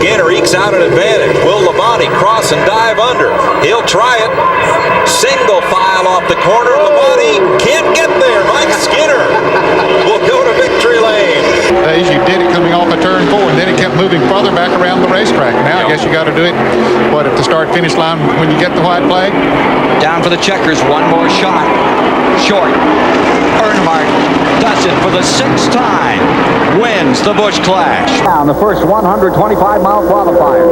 Skinner ekes out an advantage. Will Labonte cross and dive under? He'll try it. Single file off the corner. Labonte can't get there. Mike Skinner will go to victory lane. You did it coming off of turn 4, and then it kept moving further back around the racetrack. Now I guess you got to do it, at the start-finish line when you get the white flag? Down for the checkers, one more shot. Short. Earnhardt does it for the 6th time. Wins the Busch Clash. Down the first 125-mile qualifier.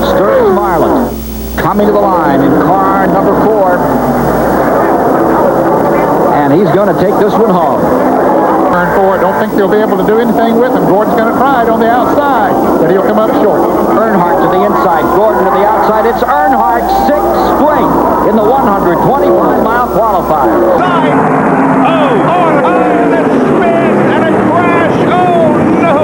Sterling Marlin coming to the line in car number 4. And he's going to take this one home. Turn 4, don't think they'll be able to do anything with him. Gordon's going to try it on the outside, but he'll come up short. Earnhardt to the inside, Gordon to the outside. It's Earnhardt, 6th straight in the 125-mile qualifier. And a spin and a crash. Oh, no.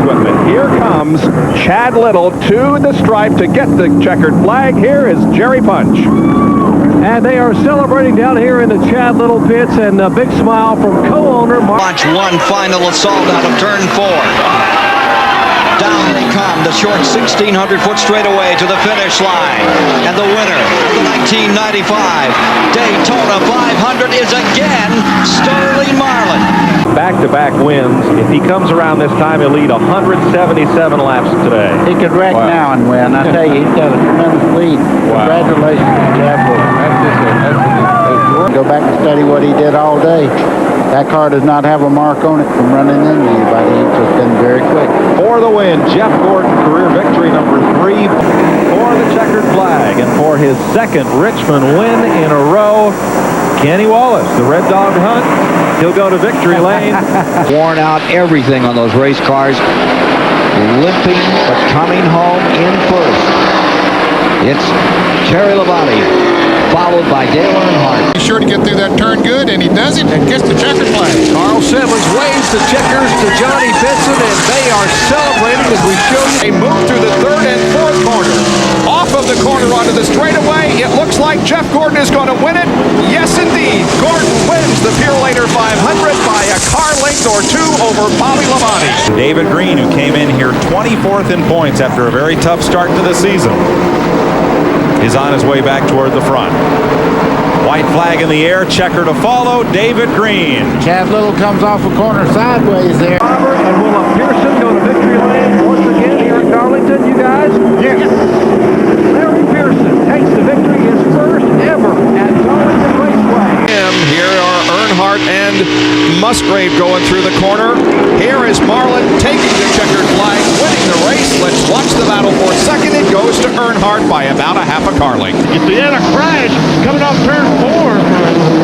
But here comes Chad Little to the stripe to get the checkered flag. Here is Jerry Punch. And they are celebrating down here in the Chad Little pits, and a big smile from co-owner Launch one final assault out of turn 4. Down they come, the short 1,600-foot straightaway to the finish line. And the winner of the 1995 Daytona 500 is again Sterling Marlin. back-to-back wins. If he comes around this time, he'll lead 177 laps today. He could wreck now and win. I tell you, he's got a tremendous lead. Wow. Congratulations to Jeff. Go back and study what he did all day. That car does not have a mark on it from running into anybody. He's just been very quick. For the win, Jeff Gordon, career victory number 3 for the checkered flag. And for his second Richmond win in a row, Kenny Wallace, the Red Dog Hunt, he'll go to victory lane. Worn out everything on those race cars. Limping, but coming home in first. It's Terry Labonte, followed by Dale Earnhardt. He's sure to get through that turn good, and he does it and gets the checkered flag. Carl Simmons waves the checkers to Johnny Benson, and they are celebrating as we show you. They move through the third and fourth corner. Off of the corner onto the straightaway. It looks like Jeff Gordon is going to win it. Yes, indeed. Gordon wins the Purelator 500 by a car length or 2 over Bobby Labonte. David Green, who came in here 24th in points after a very tough start to the season, is on his way back toward the front. White flag in the air, checker to follow, David Green. Chad Little comes off a corner sideways there. Robert and Willa Pearson go to victory lane once again here in Darlington, you guys. Yes. Larry Pearson takes the victory, his first ever at Darlington Raceway. Here are Earnhardt and Musgrave going through the corner. Here is Marlin taking the checkered flag, winning the race. Let's watch the battle for second. It goes to Earnhardt by about a half a car length. He had a crash coming off turn 4 for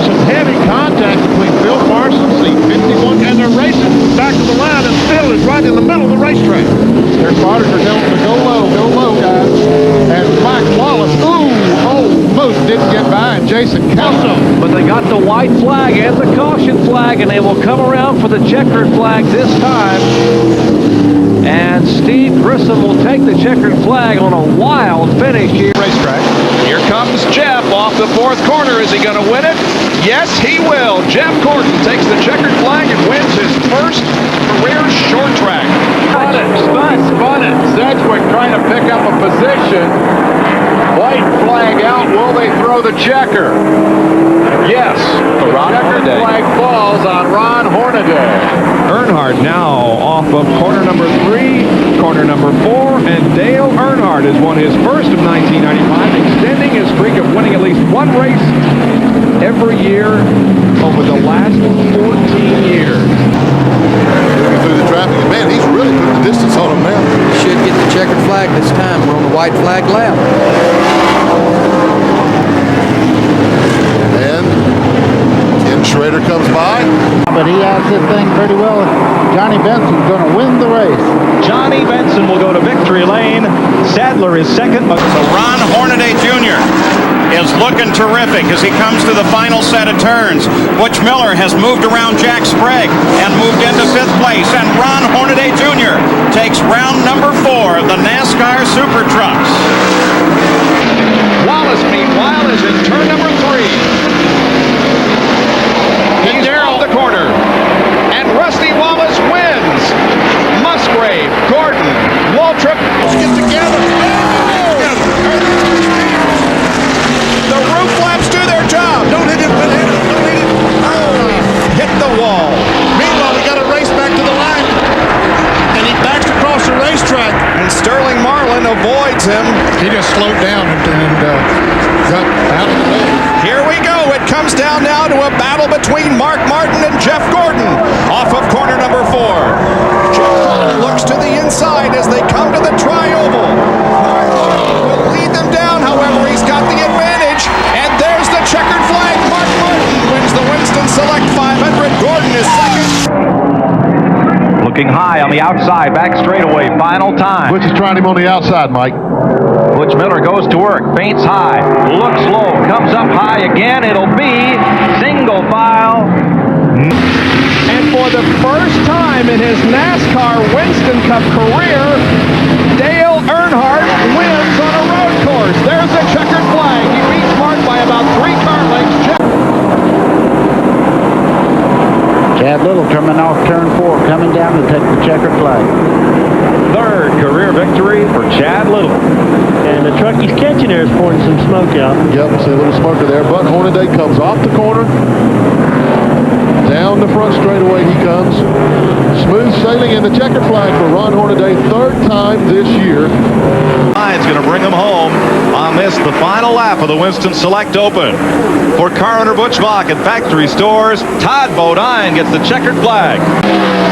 some heavy contact between Bill Parsons, the 51, and they're racing back to the line, and Phil is right in the middle of the racetrack. Their spotters are telling them to go low, guys. And Mike Wallace, almost didn't get by, and Jason Kelso. But they got the white flag and the caution flag, and they will come around for the checkered flag this time. And Steve Grissom will take the checkered flag on a wild finish here. Racetrack. Here comes Jeff off the fourth corner. Is he going to win it? Yes, he will. Jeff Gordon takes the checkered flag and wins his first career short track. Spun it. Sedgwick trying to pick up a position. White flag out. Will they throw the checker? Yes. The checkered flag falls on Ron Hornaday. Earnhardt now off of corner number 3, corner number 4, and Dale Earnhardt has won his first of 1995, extending his streak of winning at least one race every year over the last 14 years. Moving through the traffic, and man, he's really put the distance on him now. Should get the checkered flag this time. We're on the white flag lap. And Ken Schrader comes by. But he has this thing pretty well. Johnny Benson's going to win the race. Johnny Benson will go to victory lane. Sadler is second. So Ron Hornaday Jr. is looking terrific as he comes to the final set of turns. Butch Miller has moved around Jack Sprague and moved into 5th place. And Ron Hornaday Jr. takes round number 4 of the NASCAR Super Trucks. Wallace, meanwhile, is in turn number 3. He's off the corner. And Rusty Wallace wins. Musgrave straightaway. Gordon, Waltrip. Let's get together. The roof flaps do their job. Don't hit it, Don't hit it. Oh, Hit the wall. meanwhile, we got to race back to the line. And he backs across the racetrack. And Sterling Marlin avoids him. He just slowed down and got out of the way. Here we go. It comes down now to a battle between Mark Martin and Jeff Gordon off of corner number 4. Jeff Gordon looks to the inside as they come to the tri-oval. Mark Martin will lead them down, however, he's got the advantage. And there's the checkered flag. Mark Martin wins the Winston Select 500. Gordon is second. Looking high on the outside, back straightaway, final time. Butch is trying him on the outside, Mike. Butch Miller goes to work, feints high, looks low, comes up high again. It'll be single file. And for the first time in his NASCAR Winston Cup career, Dale Earnhardt wins on a road course. There's the checkered flag. He beats Mark by about 3 car lengths. Chad Little coming off turn 4, coming down to take the checkered flag. Third career victory for Chad Little. And the truck he's catching there is pouring some smoke out. Yep, see a little smoker there. But Hornaday comes off the corner. Down the front straightaway he comes. Smooth sailing in the checkered flag for Ron Hornaday, 3rd time this year. Line's going to bring him home on this, the final lap of the Winston Select Open. For car owner Butch Bach and Factory Stores, Todd Bodine gets the checkered flag.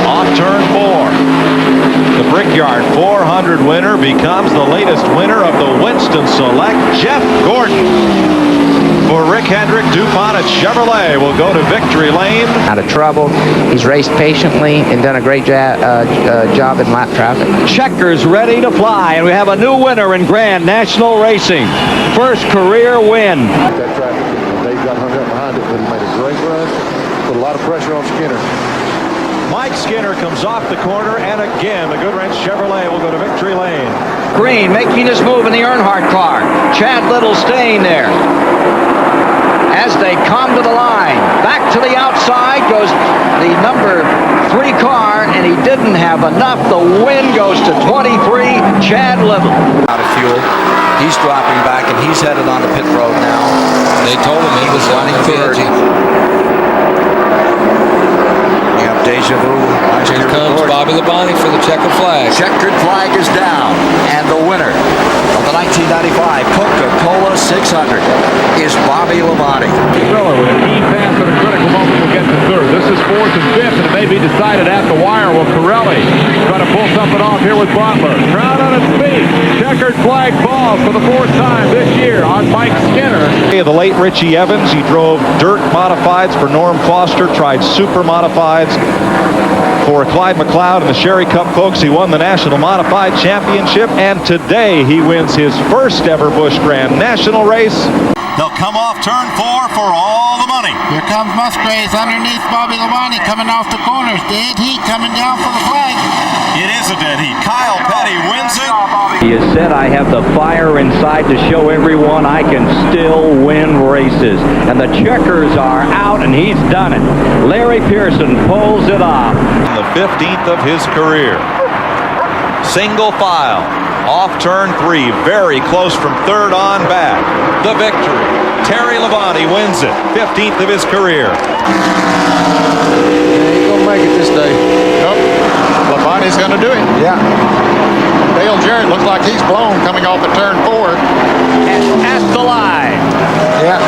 Off turn 4. The Brickyard 400 winner becomes the latest winner of the Winston Select, Jeff Gordon. For Rick Hendrick, DuPont at Chevrolet will go to victory lane. Out of trouble. He's raced patiently and done a great job in lap traffic. Checkers ready to fly, and we have a new winner in Grand National Racing. First career win. That traffic, Dave got hung up behind it, but he made a great run. Put a lot of pressure on Skinner. Mike Skinner comes off the corner, and again, the Goodwrench Chevrolet will go to victory lane. Green making his move in the Earnhardt car. Chad Little staying there. As they come to the line, back to the outside goes the number 3 car, and he didn't have enough. The win goes to 23, Chad Little. Out of fuel. He's dropping back, and he's headed on the pit road now. They told him he was running 3rd. You have deja vu. Here comes Bobby Labonte for the checkered flag. Checkered flag is down, and the winner of the 1995 Coca-Cola 600 is Bobby Labonte. Miller with a key pass at a critical moment will get to 3rd. This is 4th and 5th, and it may be decided at the wire. Will Corelli try to pull something off here with Butler? Crowd on its feet. Checkered flag falls for the 4th time this year on Mike Skinner. The late Richie Evans, he drove dirt modifieds for Norm Foster, tried super modifieds for Clyde McLeod and the Sherry Cup folks. He won the National Modified Championship, and today he wins his first ever Busch Grand National race. They'll come off turn 4 for all the money. Here comes Musgraves underneath Bobby Labonte coming off the corners. Dead heat coming down for the flag. It is a dead heat. Kyle Petty wins it. He has said, I have the fire inside to show everyone I can still win races. And the checkers are out, and he's done it. Larry Pearson pulls it off. The 15th of his career. Single file. Off turn 3. Very close from 3rd on back. The victory. Terry Labonte wins it. 15th of his career. He gonna make it this day. Nope. Labonte's going to do it. Yeah. Dale Jarrett looks like he's blown coming off the turn 4. And at the line, Yeah.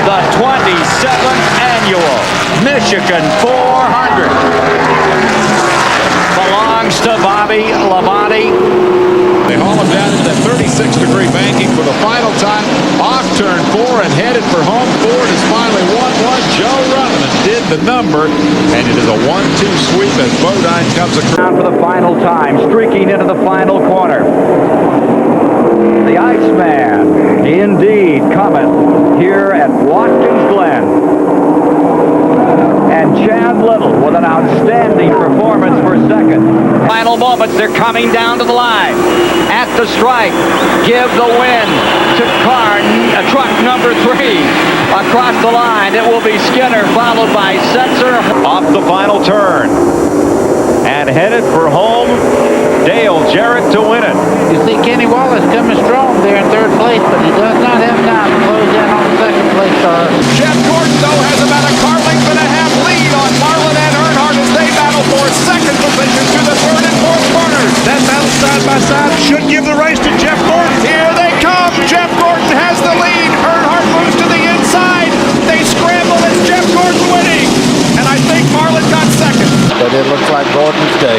the 27th annual Michigan 400 belongs to Bobby Labonte. They haul him down into that 36-degree banking for the final time. Off turn 4 and headed for home. Ford has finally won one. Joe Runman did the number, and it is a 1-2 sweep as Bodine comes across. For the final time, streaking into the final corner. The Iceman, indeed, cometh here at Watkins Glen. And Chad Little with an outstanding performance for 2nd. Final moments, they're coming down to the line. At the stripe, give the win to truck number 3. Across the line, it will be Skinner, followed by Setzer. Off the final turn. And headed for home Dale Jarrett to win it. You see Kenny Wallace coming strong there in third place, but he does not have time to close in on the second place car. Jeff Gordon, though, has about a car length and a half lead on Marlin and Earnhardt as they battle for second position to the third and fourth corners. That battle side by side should give the race to Jeff Gordon. Here they come. Jeff Gordon has the lead. Earnhardt moves to the inside. They scramble. It's Jeff Gordon winning. And I think Marlin got second. But it looks like Gordon's day.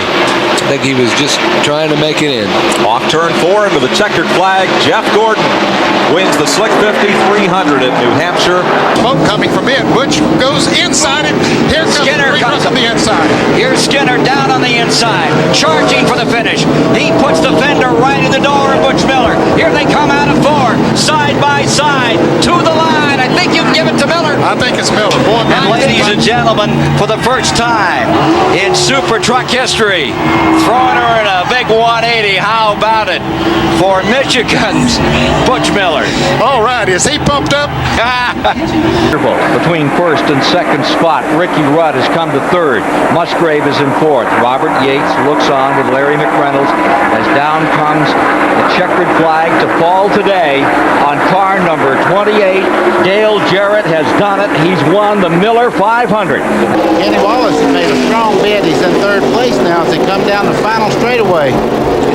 I think he was just trying to make it in. Off turn 4 into the checkered flag. Jeff Gordon wins the Slick 50 300 at New Hampshire. Smoke coming from it. Butch goes inside it. Here comes Skinner comes on the inside. Here's Skinner down on the inside, charging for the finish. He puts the fender right in the door of Butch Miller. Here they come out of 4, side by side, to the line. I think you can give it to Miller. I think it's Miller. Boy, And ladies and gentlemen, for the first time in Super Truck history, throwing her in a big 180. How about it for Michigan's Butch Miller? all right, is he pumped up? Between first and second spot, Ricky Rudd has come to third. Musgrave is in fourth. Robert Yates looks on with Larry McReynolds as down comes the checkered flag to fall today on car number 28. Dale Jarrett has done it. He's won the Miller 500. Kenny Wallace has made a strong bid. He's in third place now as they come down the final straightaway.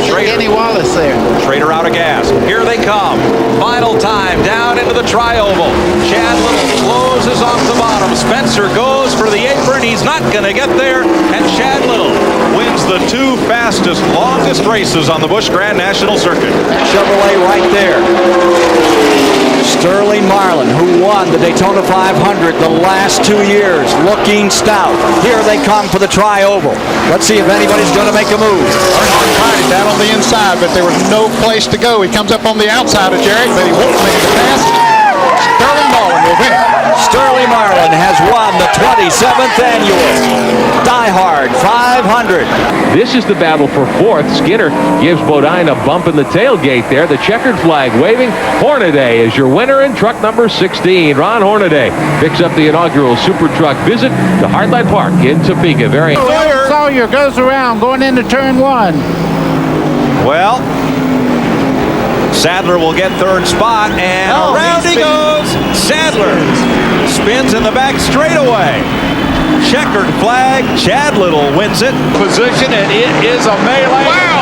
Schrader. Kenny Wallace there. Schrader out of gas. Here they come. Final time down into the tri-oval. Chad Little closes off the bottom. Spencer goes for the apron. He's not going to get there. And Chad Little wins the 2 fastest, longest races on the Busch Grand National Circuit. Chevrolet right there. Sterling Marlin, who won the Daytona 500 the last 2 years, looking stout. Here they come for the tri-oval. Let's see if anybody's going to make a move. Earnhardt tried it down on the inside, but there was no place to go. He comes up on the outside of Jarrett, but he won't make the pass. Sterling Marlin will win it. Sterling Marlin has won the 27th annual Die Hard 500. This is the battle for fourth. Skinner gives Bodine a bump in the tailgate there. The checkered flag waving. Hornaday is your winner in truck number 16. Ron Hornaday picks up the inaugural Super Truck visit to Heartland Park in Topeka. Very Sawyer goes around going into turn 1. Well, Sadler will get third spot, and around he goes. Sadler spins in the back straightaway. Checkered flag. Chad Little wins it. position, and it is a melee. Wow!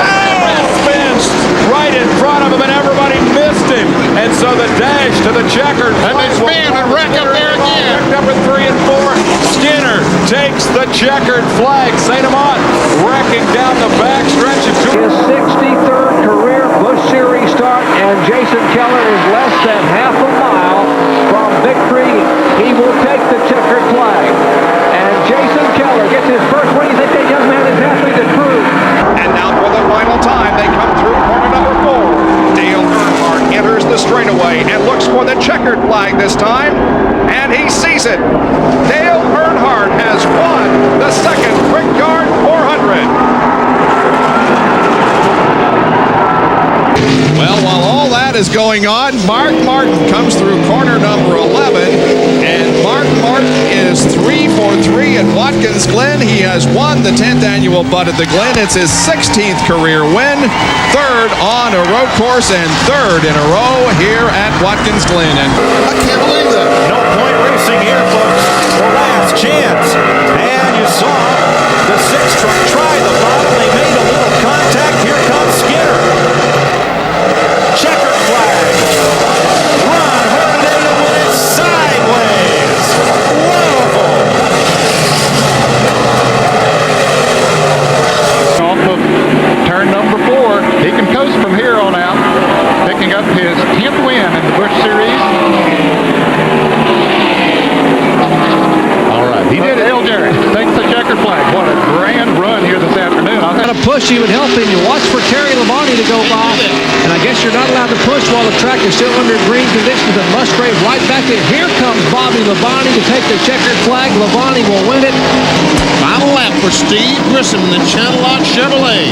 Spins right in front of him, and everybody missed him. And so the dash to the checkered And they flag will spin and wreck up there again. Picked up with 3 and 4. Skinner takes the checkered flag. St. Amant wrecking down the back stretch. His 63rd career Busch Series start, and Jason Keller is less than half a mile from victory. He will take the checkered flag. And Jason Keller gets his first win. You think that young man is happy to prove? And now for the final time, they come through corner number 4. Dale Earnhardt enters the straightaway and looks for the checkered flag this time, and he sees it. Dale Earnhardt has won the second Brickyard 400. Well, while all that is going on, Mark Martin comes through corner number 11, and Mark Martin is 3 for 3 at Watkins Glen. He has won the 10th annual Bud at the Glen. It's his 16th career win, 3rd on a road course, and 3rd in a row here at Watkins Glen. And I can't believe that. No point racing here, folks. The last chance. And you saw the 6 truck try the bottom. They made a little contact. Here comes Skinner. Checkered flag. Ron Hornaday to win it sideways. Wonderful. Off of turn number 4, he can coast from here on out, picking up his 10th win in the Busch Series. All right, he did it. Dale Jarrett takes the checkered flag. What a grand run here this afternoon. Got to push, he would help him. You watch for Terry Labonte to go by, and I guess you're not allowed to push while the track is still under green conditions. And Musgrave right back in. Here comes Bobby Labonte to take the checkered flag. Labonte will win it. Final lap for Steve Grissom in the Channelot Chevrolet.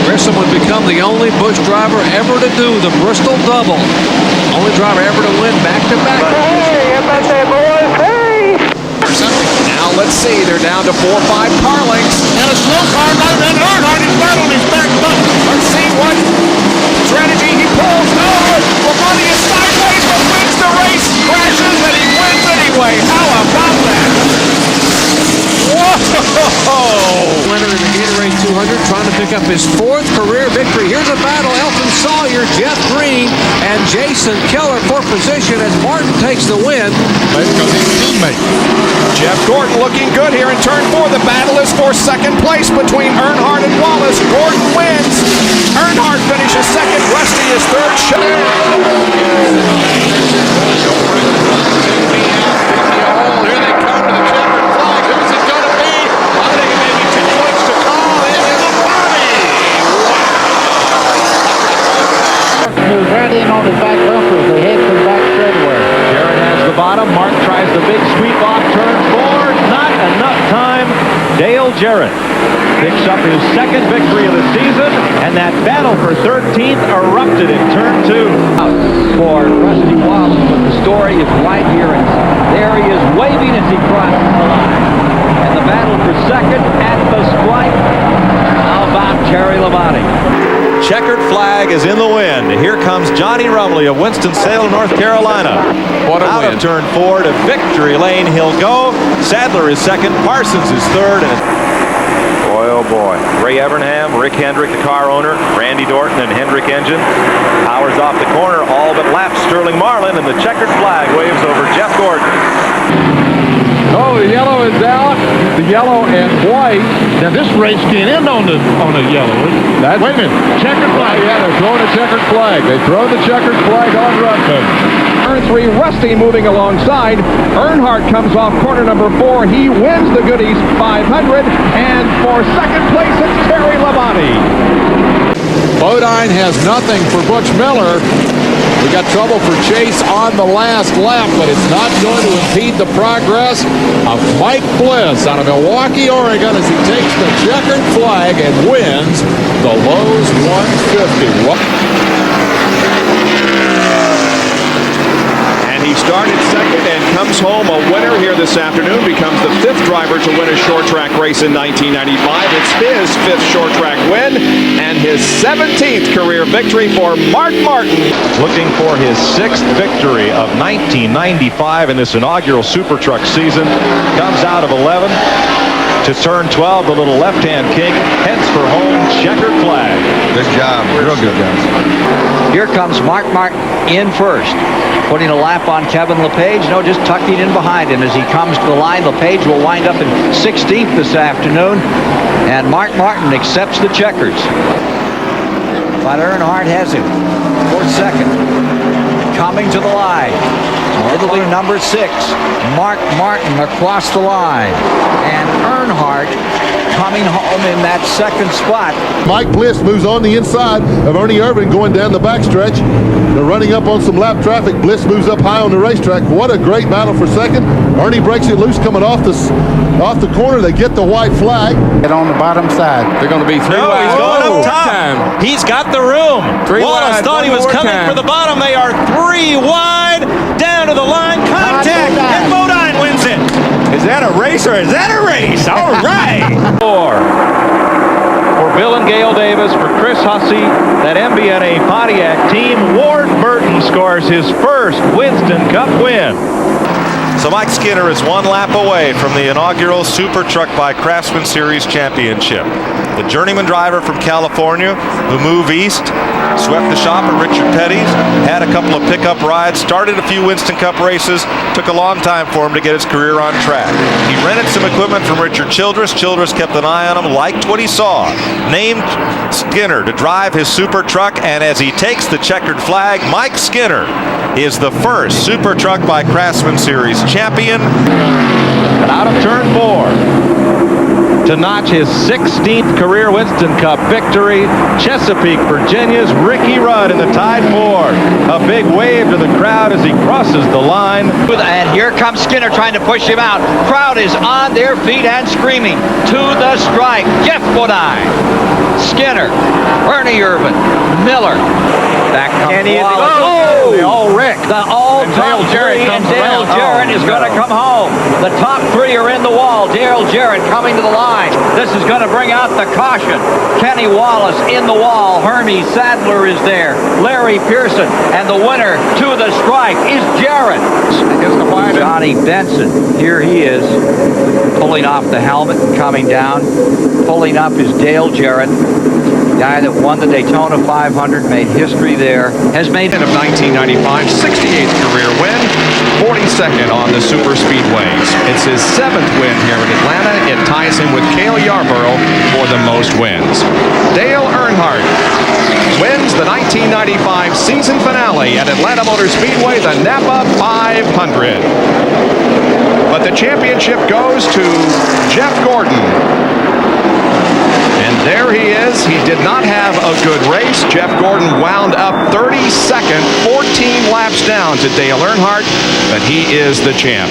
Grissom would become the only Busch driver ever to do the Bristol double. Only driver ever to win back-to-back. Hey, how about that, boys? Hey! Now let's see, they're down to 4 or 5 car lengths. And a slow car, and Earnhardt is flat on his back. trying to pick up his 4th career victory. Here's a battle. Elton Sawyer, Jeff Green, and Jason Keller for position as Martin takes the win. Because his teammate. Jeff Gordon looking good here in turn 4. The battle is for second place between Earnhardt and Wallace. Gordon wins. Earnhardt finishes second. Rusty is third. Here they come to the checkered flag. Who's it going to be? I think it may be 2 points to call. It is Bobby. Moves right in on his back bumper as they head to the back straightaway. Jarrett has the bottom. Mark tries the big sweep off turn 4. Not enough time. Dale Jarrett picks up his second victory of the season, and that battle for 13th erupted in turn 2. For Rusty Wallace, but the story is right here, and there he is waving as he crosses the line. And the battle for second at the stripe. How about Terry Labonte? Checkered flag is in the wind. Here comes Johnny Rumley of Winston-Salem, North Carolina. What a Out win. of turn 4 to victory lane he'll go. Sadler is second. Parsons is third. And Boy, oh boy. Ray Evernham, Rick Hendrick, the car owner, Randy Dorton, and Hendrick engine. Powers off the corner, all but laps Sterling Marlin, and the checkered flag waves over Jeff Gordon. Oh, the yellow is out. The yellow and white. Now this race can't end on the yellow. Wait a minute. Checkered flag. Yeah, they're throwing a checkered flag. They throw the checkered flag on Ruttman. Turn 3, Rusty moving alongside. Earnhardt comes off corner number 4. He wins the Goodies 500. And for second place, it's Terry Labonte. Bodine has nothing for Butch Miller. We got trouble for Chase on the last lap, but it's not going to impede the progress of Mike Bliss out of Milwaukee, Oregon, as he takes the checkered flag and wins the Lowe's 150. He started second and comes home a winner here this afternoon. Becomes the 5th driver to win a short track race in 1995. It's his 5th short track win and his 17th career victory for Mark Martin. Looking for his 6th victory of 1995 in this inaugural Super Truck season. Comes out of 11 to turn 12. The little left-hand kick. Heads for home. Checkered flag. Good job. Real good, guys. Here comes Mark Martin in first. Putting a lap on Kevin LePage. No, just tucking in behind him as he comes to the line. LePage will wind up in 16th this afternoon. And Mark Martin accepts the checkers. But Earnhardt has him for second. Coming to the line. It'll be number 6. Mark Martin across the line. And Earnhardt coming home in that second spot. Mike Bliss moves on the inside of Ernie Irvin going down the backstretch. They're running up on some lap traffic. Bliss moves up high on the racetrack. What a great battle for second. Ernie breaks it loose coming off the corner. They get the white flag. Get on the bottom side. They're going to be 3 no, wide. he's going up top. He's got the room. 3 Wallace wide, thought he was coming for the bottom. They are 3 wide. Down to the line. Contact. And Bodine wins it. Is that a race or is that a race? All right. 4. For Bill and Gail Davis, for Chris Hussey, that MBNA Pontiac team, Ward Burton scores his first Winston Cup win. So Mike Skinner is 1 lap away from the inaugural Super Truck by Craftsman Series championship. The journeyman driver from California who moved east, swept the shop at Richard Petty's, had a couple of pickup rides, started a few Winston Cup races, took a long time for him to get his career on track. He rented some equipment from Richard Childress. Childress kept an eye on him, liked what he saw, named Skinner to drive his Super Truck, and as he takes the checkered flag, Mike Skinner is the first Super Truck by Craftsman Series champion. And out of turn 4 to notch his 16th career Winston Cup victory, Chesapeake, Virginia's Ricky Rudd in the tied 4. A big wave to the crowd as he crosses the line. And here comes Skinner trying to push him out. Crowd is on their feet and screaming to the stripe. Jeff Bodine, Skinner, Ernie Irvin, Miller. Back comes Kenny is- Wallace. Oh! The all-Rick. The all-top Jarrett three, and comes Dale around. Jarrett Oh, is going to no. come home. The top three are in the wall. Dale Jarrett coming to the line. This is going to bring out the caution. Kenny Wallace in the wall. Hermie Sadler is there. Larry Pearson. And the winner to the stripe is Jarrett. Johnny Benson. Here he is, pulling off the helmet and coming down. Pulling up is Dale Jarrett. Guy that won the Daytona 500, made history there, has made Of 1995, 68th career win, 42nd on the super speedways. It's his 7th win here in Atlanta. It ties him with Cale Yarborough for the most wins. Dale Earnhardt wins the 1995 season finale at Atlanta Motor Speedway, the Napa 500. But the championship goes to Jeff Gordon. And there he is. He did not have a good race. Jeff Gordon wound up 32nd, 14 laps down to Dale Earnhardt, but he is the champ.